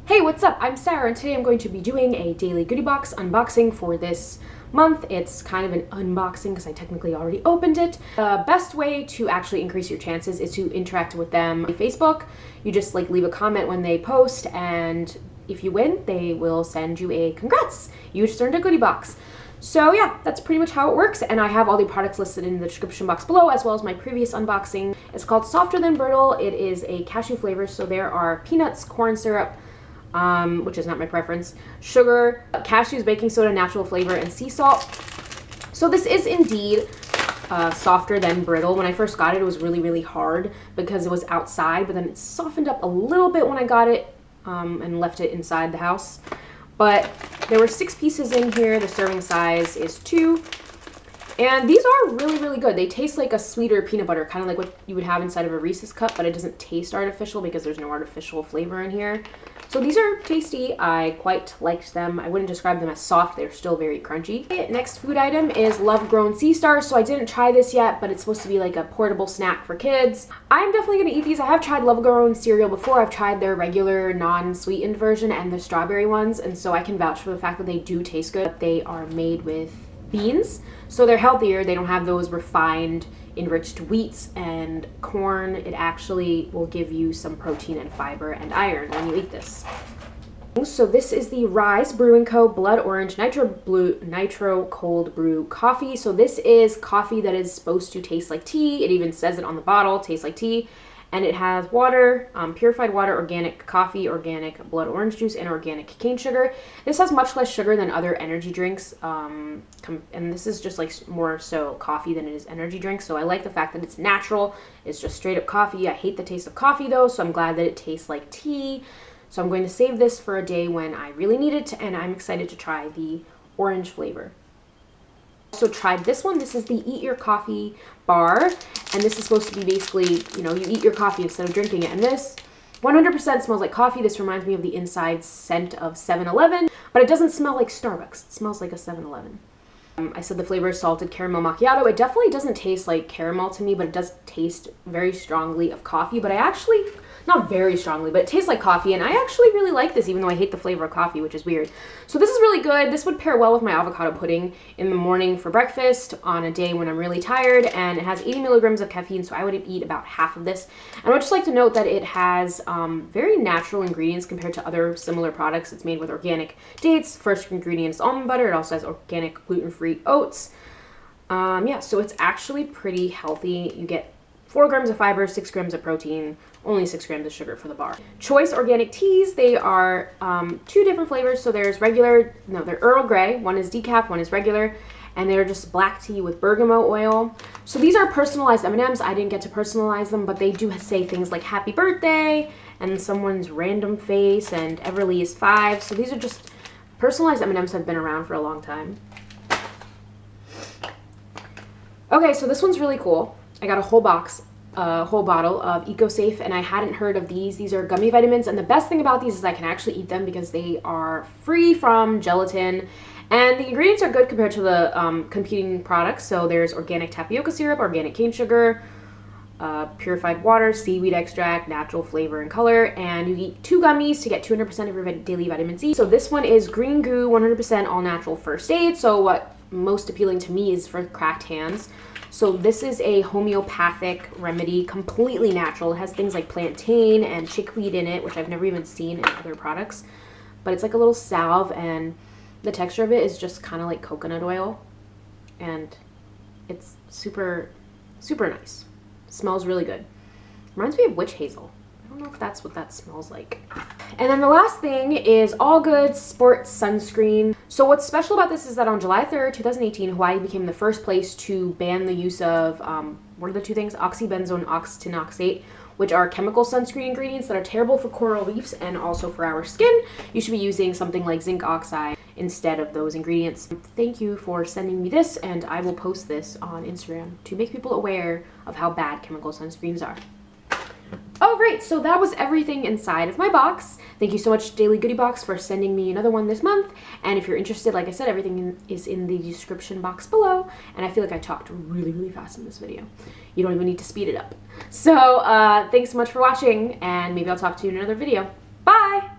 Hey, what's up? I'm Sarah, and today I'm going to be doing a daily goodie box unboxing for this month. It's kind of an unboxing because I technically already opened it. The best way to actually increase your chances is to interact with them on Facebook. You just leave a comment when they post, and if you win, they will send you a congrats. You just earned a goodie box. So yeah, that's pretty much how it works, and I have all the products listed in the description box below, as well as my previous unboxing. It's called Softer Than Brittle. It is a cashew flavor, so there are peanuts, corn syrup, which is not my preference, sugar, cashews, baking soda, natural flavor, and sea salt. So this is indeed softer than brittle. When I first got it, it was really hard because it was outside, but then it softened up a little bit when I got it and left it inside the house. But there were 6 pieces in here. The serving size is 2. And these are really good. They taste like a sweeter peanut butter, kind of like what you would have inside of a Reese's cup, but it doesn't taste artificial because there's no artificial flavor in here. So these are tasty. I quite liked them. I wouldn't describe them as soft. They're still very crunchy. Next food item is Love Grown Sea Stars. So I didn't try this yet, but it's supposed to be like a portable snack for kids. I'm definitely gonna eat these. I have tried Love Grown cereal before. I've tried their regular non-sweetened version and the strawberry ones, and so I can vouch for the fact that they do taste good. They are made with beans, so they're healthier. They don't have those refined enriched wheats and corn. It actually will give you some protein and fiber and iron when you eat this. So this is the Rise Brewing Co. Blood Orange Nitro Cold Brew Coffee. So this is coffee that is supposed to taste like tea. It even says it on the bottle, tastes like tea. And it has water, purified water, organic coffee, organic blood orange juice, and organic cane sugar. This has much less sugar than other energy drinks, and this is just more so coffee than it is energy drinks. So I like the fact that it's natural. It's just straight up coffee. I hate the taste of coffee though, so I'm glad that it tastes like tea. So I'm going to save this for a day when I really need it, and I'm excited to try the orange flavor. Also tried this one. This is the Eat Your Coffee bar, and this is supposed to be basically, you eat your coffee instead of drinking it. And this 100% smells like coffee. This reminds me of the inside scent of 7-Eleven, but it doesn't smell like Starbucks. It smells like a 7-Eleven. I said the flavor is salted caramel macchiato. It definitely doesn't taste like caramel to me, but it does taste very strongly of coffee. But I actually, not very strongly, but it tastes like coffee, and I actually really like this, even though I hate the flavor of coffee, which is weird. So this is really good. This would pair well with my avocado pudding in the morning for breakfast on a day when I'm really tired, and it has 80 milligrams of caffeine, so I would eat about half of this. And I would just like to note that it has very natural ingredients compared to other similar products. It's made with organic dates. First ingredient is almond butter. It also has organic gluten-free oats. Yeah, so it's actually pretty healthy. You get 4 grams of fiber, 6 grams of protein, only 6 grams of sugar for the bar. Choice organic teas, they are 2 different flavors. So there's regular, no, they're Earl Grey. One is decaf, one is regular, and they're just black tea with bergamot oil. So these are personalized M&M's. I didn't get to personalize them, but they do say things like happy birthday and someone's random face and Everly is 5. So these are just personalized M&M's have been around for a long time. Okay, so this one's really cool. I got a whole box, a whole bottle of Ecosafe, and I hadn't heard of these. These are gummy vitamins, and the best thing about these is I can actually eat them because they are free from gelatin, and the ingredients are good compared to the competing products. So there's organic tapioca syrup, organic cane sugar, purified water, seaweed extract, natural flavor and color, and you eat 2 gummies to get 200% of your daily vitamin C. So this one is Green Goo, 100% all natural first aid. So what most appealing to me is for cracked hands. So this is a homeopathic remedy, completely natural. It has things like plantain and chickweed in it, which I've never even seen in other products. But it's like a little salve, and the texture of it is just kind of like coconut oil. And it's super nice. It smells really good. Reminds me of witch hazel. I don't know if that's what that smells like. And then the last thing is All Good Sports Sunscreen. So what's special about this is that on July 3rd, 2018, Hawaii became the first place to ban the use of, what are the 2 things? Oxybenzone octinoxate, which are chemical sunscreen ingredients that are terrible for coral reefs and also for our skin. You should be using something like zinc oxide instead of those ingredients. Thank you for sending me this, and I will post this on Instagram to make people aware of how bad chemical sunscreens are. Oh, great. So that was everything inside of my box. Thank you so much, Daily Goodie Box, for sending me another one this month. And if you're interested, like I said, everything is in the description box below. And I feel like I talked really fast in this video. You don't even need to speed it up. So thanks so much for watching, and maybe I'll talk to you in another video. Bye!